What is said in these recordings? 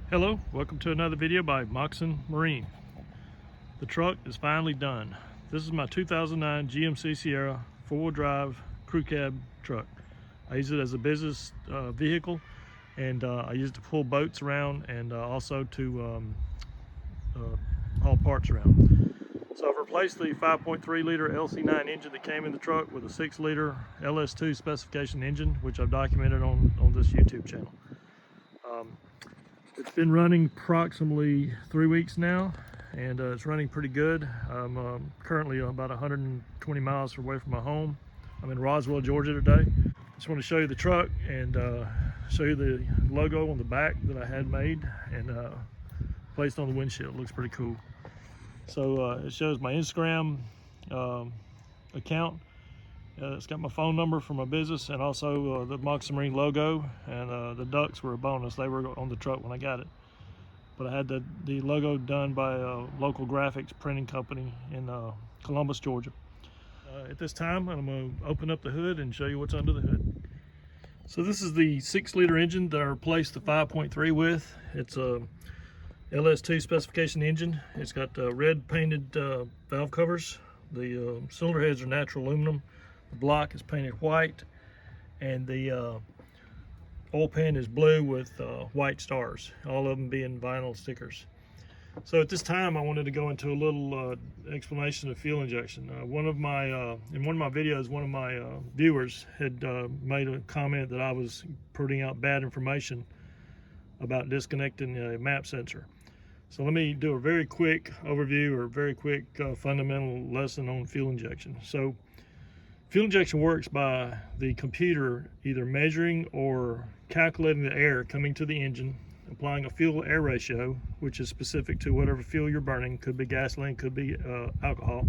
Hello, welcome to another video by Moxon Marine. The truck is finally done. This is my 2009 GMC Sierra four-wheel drive crew cab truck. I use it as a business vehicle, and I use it to pull boats around and also to haul parts around. So I've replaced the 5.3 liter LC9 engine that came in the truck with a 6 liter LS2 specification engine, which I've documented on this YouTube channel. It's been running approximately 3 weeks now, and it's running pretty good. I'm currently about 120 miles away from my home. I'm in Roswell, Georgia today. Just want to show you the truck and show you the logo on the back that I had made and placed on the windshield. It looks pretty cool. So it shows my Instagram account. It's got my phone number for my business, and also the Moxon Marine logo, and the ducks were a bonus. They were on the truck when I got it. But I had the logo done by a local graphics printing company in Columbus, Georgia. At this time, I'm going to open up the hood and show you what's under the hood. So this is the 6 liter engine that I replaced the 5.3 with. It's a LS2 specification engine. It's got red painted valve covers. The cylinder heads are natural aluminum. The block is painted white, and the oil pan is blue with white stars, all of them being vinyl stickers. So at this time I wanted to go into a little explanation of fuel injection. In one of my videos, one of my viewers had made a comment that I was putting out bad information about disconnecting a map sensor. So let me do a very quick overview, or a very quick fundamental lesson on fuel injection. So fuel injection works by the computer either measuring or calculating the air coming to the engine, applying a fuel-air ratio, which is specific to whatever fuel you're burning. Could be gasoline, could be alcohol.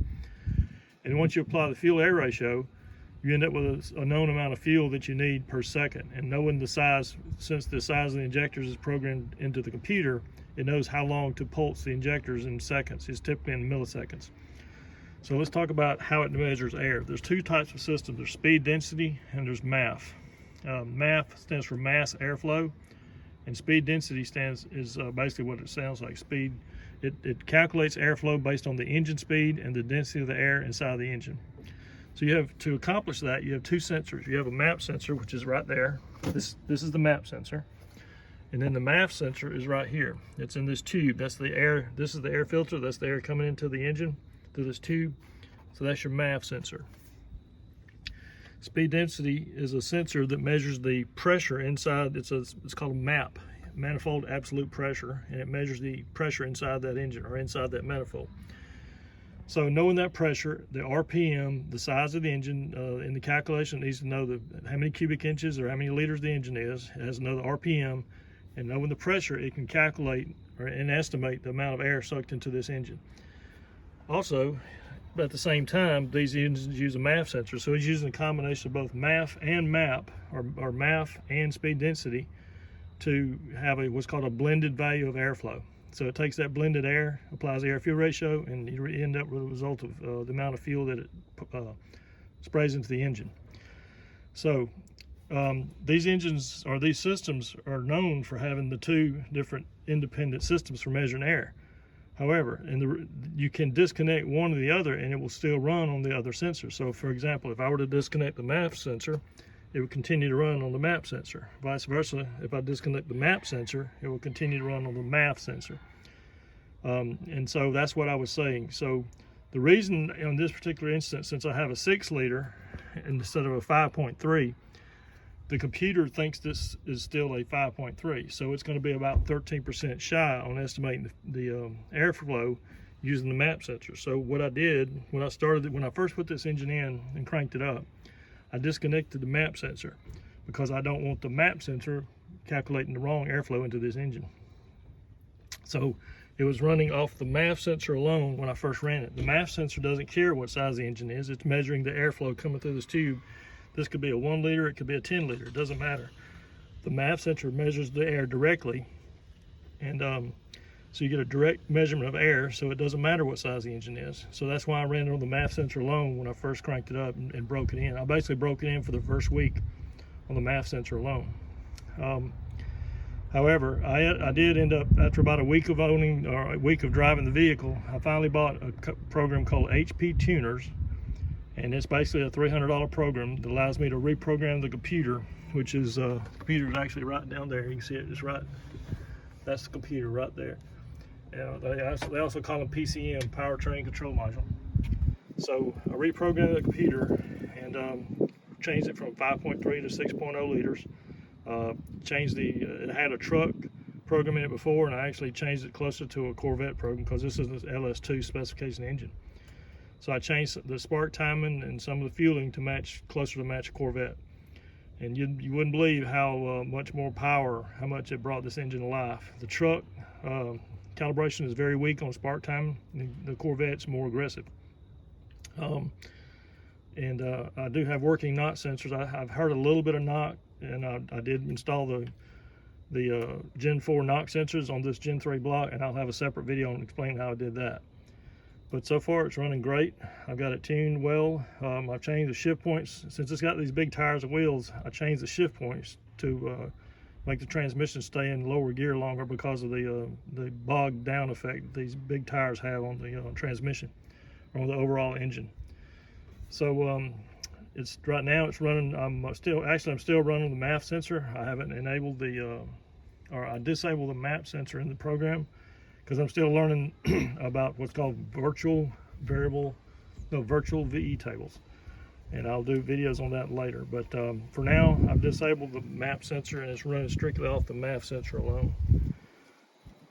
And once you apply the fuel-air ratio, you end up with a known amount of fuel that you need per second. And knowing the size, since the size of the injectors is programmed into the computer, it knows how long to pulse the injectors in seconds. It's typically in milliseconds. So let's talk about how it measures air. There's two types of systems. There's speed density and there's MAF. MAF stands for mass airflow, and speed density is basically what it sounds like. Speed, it calculates airflow based on the engine speed and the density of the air inside the engine. So you have, to accomplish that, you have two sensors. You have a MAP sensor, which is right there. This is the MAP sensor. And then the MAF sensor is right here. It's in this tube. That's the air. This is the air filter. That's the air coming into the engine through this tube. So that's your MAF sensor. Speed density is a sensor that measures the pressure inside. It's called a MAP, manifold absolute pressure, and it measures the pressure inside that engine, or inside that manifold. So knowing that pressure, the RPM, the size of the engine, in the calculation, it needs to know how many cubic inches or how many liters the engine is. It has to know the RPM, and knowing the pressure, it can calculate and estimate the amount of air sucked into this engine. Also, at the same time, these engines use a MAF sensor, so it's using a combination of both MAF and MAP, or MAF and speed density, to have what's called a blended value of airflow. So it takes that blended air, applies the air-fuel ratio, and you end up with a result of the amount of fuel that it sprays into the engine. So these engines, or these systems, are known for having the two different independent systems for measuring air. However, you can disconnect one or the other and it will still run on the other sensor. So for example, if I were to disconnect the MAP sensor, it would continue to run on the MAP sensor. Vice versa, if I disconnect the MAP sensor, it will continue to run on the MAF sensor. And so that's what I was saying. So the reason in this particular instance, since I have a 6 liter instead of a 5.3, the computer thinks this is still a 5.3, so it's going to be about 13% shy on estimating the airflow using the MAP sensor. So what I did when I first put this engine in and cranked it up, I disconnected the MAP sensor because I don't want the MAP sensor calculating the wrong airflow into this engine. So it was running off the MAF sensor alone when I first ran it. The MAF sensor doesn't care what size the engine is. It's measuring the airflow coming through this tube. This could be a 1 liter, it could be a 10 liter, it doesn't matter. The MAF sensor measures the air directly, and so you get a direct measurement of air, so it doesn't matter what size the engine is. So that's why I ran it on the MAF sensor alone when I first cranked it up and broke it in. I basically broke it in for the first week on the MAF sensor alone. However, I did end up, after about a week of owning, or a week of driving the vehicle, I finally bought a program called HP Tuners, and it's basically a $300 program that allows me to reprogram the computer, which is, the computer is actually right down there. You can see it, it's right, that's the computer right there. They also call them PCM, Powertrain Control Module. So I reprogrammed the computer and changed it from 5.3 to 6.0 liters. It had a truck program in it before, and I actually changed it closer to a Corvette program because this is an LS2 specification engine. So I changed the spark timing and some of the fueling to match, closer to match a Corvette. And you wouldn't believe how much more power, how much it brought this engine to life. The truck calibration is very weak on spark timing. The Corvette's more aggressive. I do have working knock sensors. I've heard a little bit of knock, and I did install the Gen 4 knock sensors on this Gen 3 block, and I'll have a separate video on explaining how I did that. But so far it's running great. I've got it tuned well. I've changed the shift points. Since it's got these big tires and wheels, I changed the shift points to make the transmission stay in lower gear longer because of the bogged down effect these big tires have on the transmission, or on the overall engine. So it's right now it's running. I'm still running the MAF sensor. I haven't enabled I disabled the MAP sensor in the program because I'm still learning about what's called virtual VE tables, and I'll do videos on that later. But for now, I've disabled the MAP sensor, and it's running strictly off the MAF sensor alone.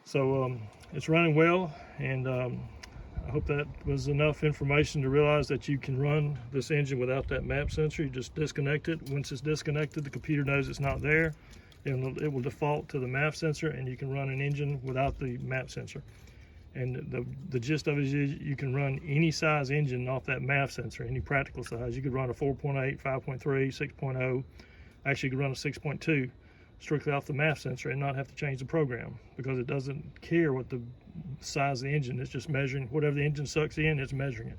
So it's running well, and I hope that was enough information to realize that you can run this engine without that MAP sensor. You just disconnect it. Once it's disconnected, the computer knows it's not there, and it will default to the MAP sensor, and you can run an engine without the MAP sensor. And the gist of it is you can run any size engine off that MAP sensor, any practical size. You could run a 4.8, 5.3, 6.0. Actually, you could run a 6.2 strictly off the MAP sensor and not have to change the program, because it doesn't care what the size of the engine. It's just measuring whatever the engine sucks in, it's measuring it.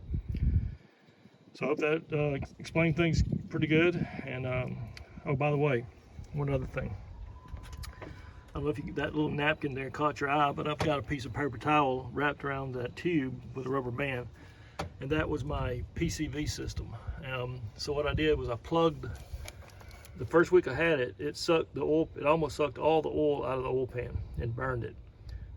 So I hope that explained things pretty good. And oh, by the way, one other thing. I don't know if that little napkin there caught your eye, but I've got a piece of paper towel wrapped around that tube with a rubber band, and that was my Pcv system. So what I did was I plugged, the first week I had it, it sucked the oil, it almost sucked all the oil out of the oil pan and burned it.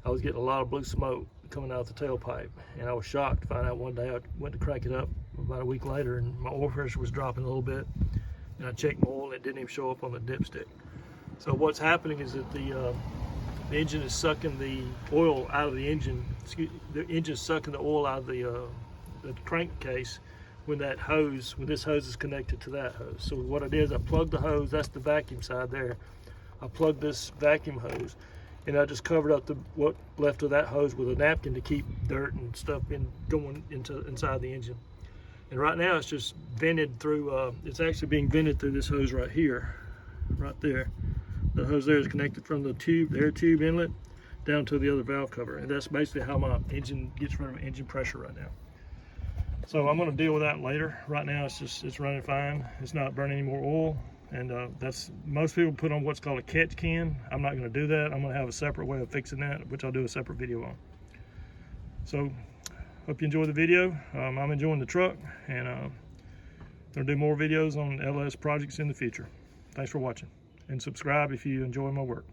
I was getting a lot of blue smoke coming out the tailpipe, and I was shocked to find out one day. I went to crank it up about a week later, and my oil pressure was dropping a little bit, and I checked my oil, and it didn't even show up on the dipstick. So what's happening is that the engine is sucking the oil out of the engine. The engine's sucking the oil out of the crankcase when this hose is connected to that hose. So what I did is I plugged the hose. That's the vacuum side there. I plugged this vacuum hose, and I just covered up what left of that hose with a napkin to keep dirt and stuff going inside the engine. And right now it's just vented through. It's actually being vented through this hose right here, right there. The hose there is connected from the air tube inlet down to the other valve cover, and that's basically how my engine gets rid of engine pressure right now. So I'm going to deal with that later. Right now it's running fine. It's not burning any more oil, and most people put on what's called a catch can. I'm not going to do that. I'm going to have a separate way of fixing that, which I'll do a separate video on. So hope you enjoy the video. I'm enjoying the truck, and I'm going to do more videos on LS projects in the future. Thanks for watching, and subscribe if you enjoy my work.